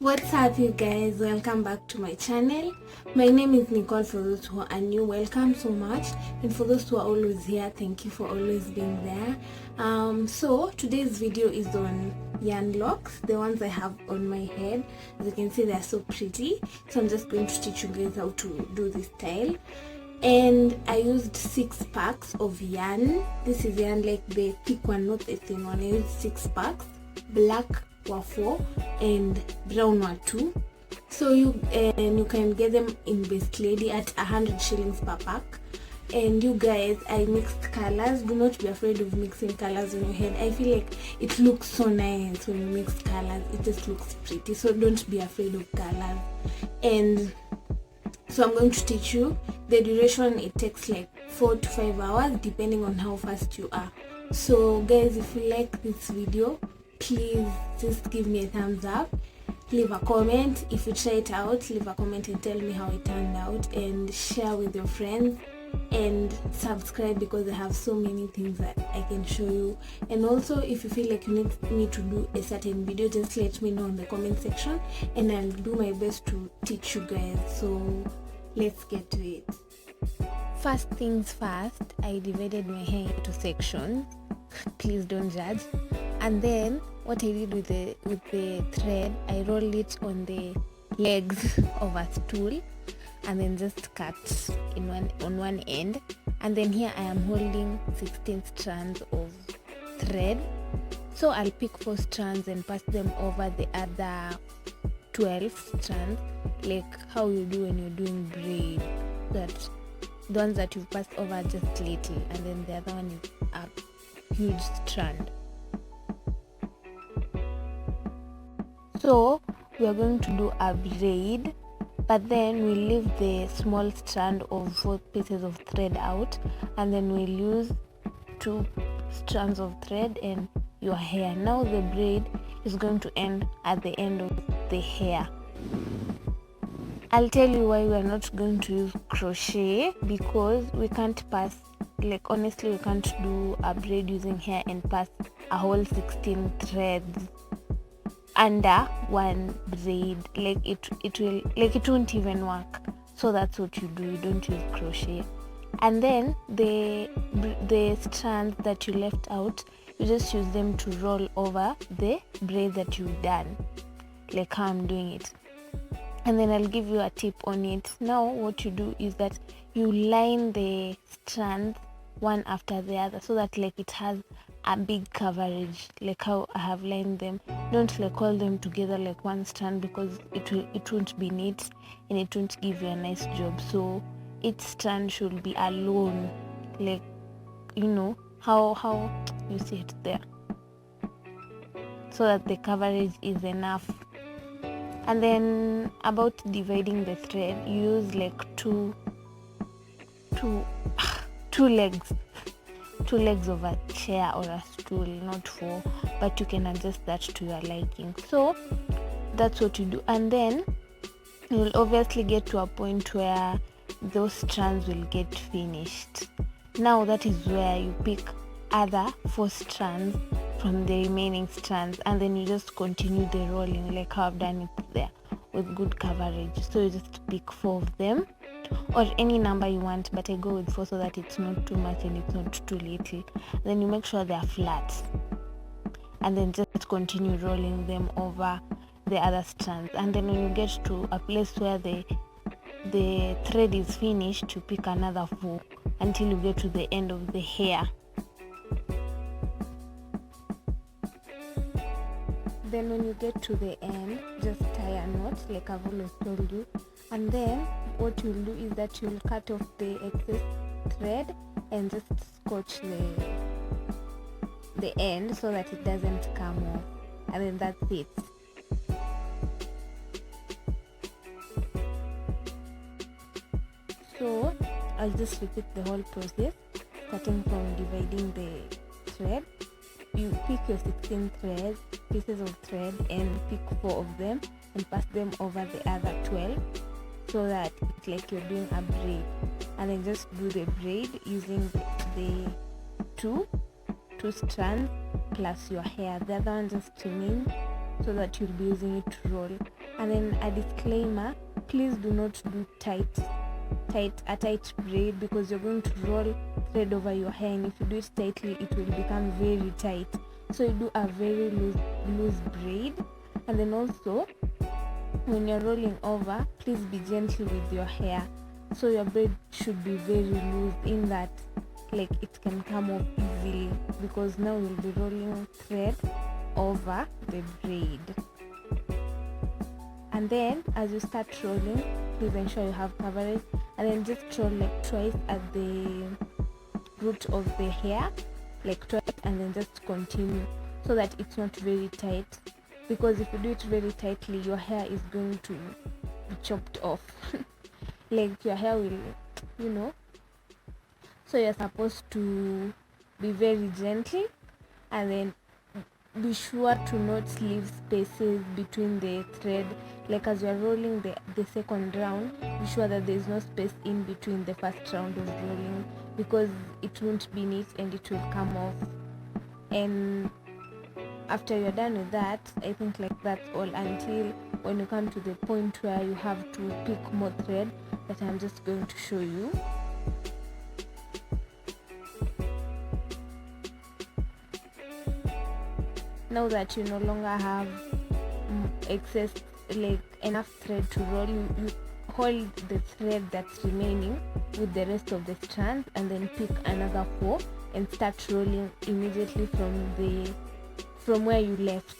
What's up, you guys? Welcome back to my channel. My name is Nicole. For those who are new, welcome so much, and for those who are always here, thank you for always being there. So today's video is on yarn locks, the ones I have on my head. As you can see, they're so pretty, so I'm just going to teach you guys how to do this style. And I used 6 packs of yarn. This is yarn like the thick one, not the thin one. I used 6 packs. Black were 4 and brown were 2. So you can get them in Best Lady at 100 shillings per pack. And you guys, I mixed colors. Do not be afraid of mixing colors on your head. I feel like it looks so nice when you mix colors. It just looks pretty, so don't be afraid of colors. And so I'm going to teach you. The duration, it takes like 4 to 5 hours depending on how fast you are. So guys, if you like this video, please just give me a thumbs up, leave a comment. If you try it out, leave a comment and tell me how it turned out, and share with your friends, and subscribe because I have so many things that I can show you. And also, if you feel like you need me to do a certain video, just let me know in the comment section and I'll do my best to teach you guys. So let's get to it. First things first, I divided my hair into sections. Please don't judge. And then what I did with the thread, I rolled it on the legs of a stool and then just cut on one end. And then here I am holding 16 strands of thread. So I'll pick 4 strands and pass them over the other 12 strands, like how you do when you're doing braid. That the ones that you've passed over just little, and then the other one is a huge strand. So we are going to do a braid, but then we leave the small strand of 4 pieces of thread out, and then we'll use 2 strands of thread and your hair. Now the braid is going to end at the end of the hair. I'll tell you why we are not going to use crochet, because we can't pass, like honestly we can't do a braid using hair and pass a whole 16 threads under one braid. Like it won't even work. So that's what you do. You don't use crochet. And then the strands that you left out, you just use them to roll over the braid that you've done, like how I'm doing it. And then I'll give you a tip on it. Now what you do is that you line the strands one after the other, so that like it has a big coverage, like how I have lined them. Don't like hold them together like one strand, because it won't be neat and it won't give you a nice job. So each strand should be alone, like you know how you see it there, so that the coverage is enough. And then about dividing the thread, you use like two legs of a chair or a stool, not 4, but you can adjust that to your liking. So that's what you do. And then you'll obviously get to a point where those strands will get finished. Now that is where you pick other 4 strands from the remaining strands, and then you just continue the rolling like how I've done it there with good coverage. So you just pick 4 of them, or any number you want, but I go with 4 so that it's not too much and it's not too little. Then you make sure they are flat, and then just continue rolling them over the other strands. And then when you get to a place where the thread is finished, you pick another 4 until you get to the end of the hair. Then when you get to the end, just tie a knot like I've always told you. And then what you'll do is that you'll cut off the excess thread and just scotch the end so that it doesn't come off. And then that's it. So I'll just repeat the whole process, starting from dividing the thread. You pick your 16 pieces of thread and pick 4 of them and pass them over the other 12, so that it's like you're doing a braid. And then just do the braid using the two strands plus your hair. The other one just remains so that you'll be using it to roll. And then a disclaimer, please do not do a tight braid, because you're going to roll thread over your hair, and if you do it tightly it will become very tight. So you do a very loose braid. And then also, when you're rolling over, please be gentle with your hair. So your braid should be very loose, in that like it can come off easily, because now you'll be rolling thread over the braid. And then as you start rolling, please ensure you have coverage, and then just roll like twice at the root of the hair, like twice, and then just continue, so that it's not very tight, because if you do it very tightly, your hair is going to be chopped off. Like your hair will, so you're supposed to be very gentle, and then be sure to not leave spaces between the thread. Like as you're rolling the second round, be sure that there's no space in between the first round of rolling, because it won't be neat and it will come off. And after you're done with that, I think like that's all, until when you come to the point where you have to pick more thread, that I'm just going to show you. Now that you no longer have excess, like enough thread to roll, you hold the thread that's remaining with the rest of the strands, and then pick another 4 and start rolling immediately from where you left.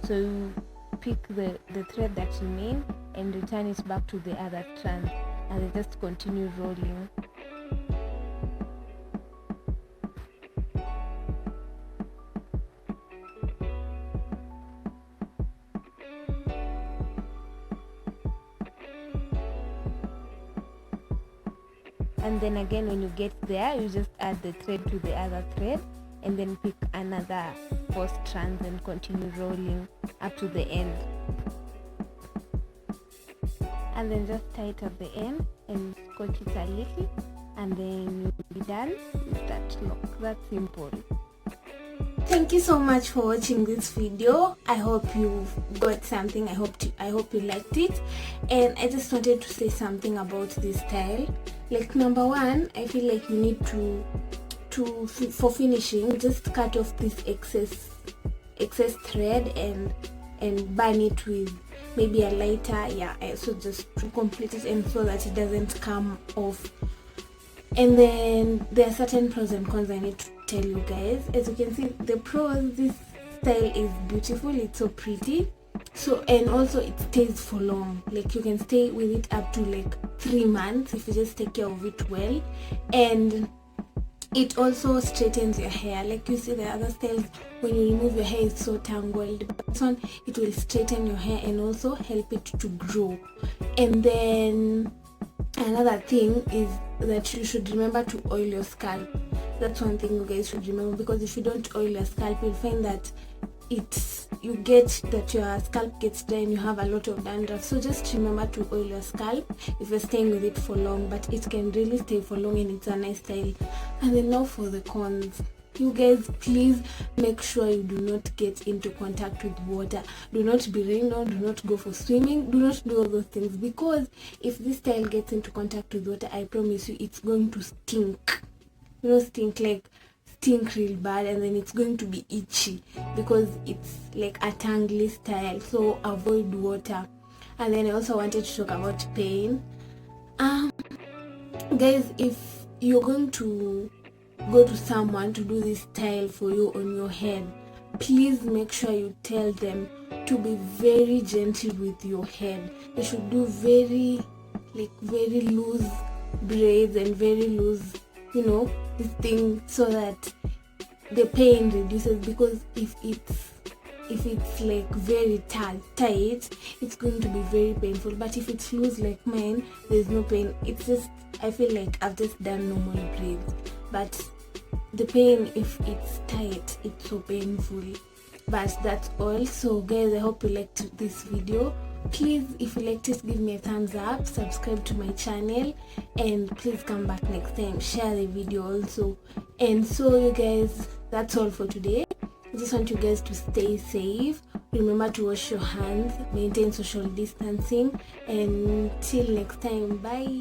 So you pick the thread that remains and return it back to the other strand, and then just continue rolling. And then again, when you get there, you just add the thread to the other thread, and then pick another 4 strands and continue rolling up to the end. And then just tie it at the end and scotch it a little, and then you'll be done with that lock. That's simple. Thank you so much for watching this video. I hope you got something. I hope you liked it. And I just wanted to say something about this style. Like, number one, I feel like you need to for finishing, just cut off this excess thread and burn it with maybe a lighter, so just to complete it and so that it doesn't come off. And then there are certain pros and cons I need to tell you guys. As you can see, the pros, this style is beautiful, it's so pretty, so, and also it stays for long. Like, you can stay with it up to like 3 months if you just take care of it well. And it also straightens your hair. Like, you see the other styles, when you remove your hair, it's so tangled, but this one, it will straighten your hair and also help it to grow. And then another thing is that you should remember to oil your scalp. That's one thing you guys should remember, because if you don't oil your scalp, you'll find that you get that your scalp gets dry and you have a lot of dandruff. So just remember to oil your scalp if you're staying with it for long, but it can really stay for long and it's a nice style. And then now for the cons. You guys, please make sure you do not get into contact with water. Do not be rained on, do not go for swimming, do not do all those things, because if this style gets into contact with water, I promise you it's going to stink. Stink real bad, and then it's going to be itchy because it's like a tangly style. So avoid water. And then I also wanted to talk about pain. Guys, if you're going to go to someone to do this style for you on your head, please make sure you tell them to be very gentle with your head. They should do very loose braids and very loose, this thing, so that the pain reduces. Because if it's like very tight, it's going to be very painful. But if it's loose like mine, there's no pain. It's just, I feel like I've just done normal braids, but the pain, if it's tight, it's so painful. But that's all. So guys, I hope you liked this video. Please, if you liked it, give me a thumbs up, subscribe to my channel, and please come back next time. Share the video also. And so you guys, that's all for today. I just want you guys to stay safe, remember to wash your hands, maintain social distancing, and till next time, bye.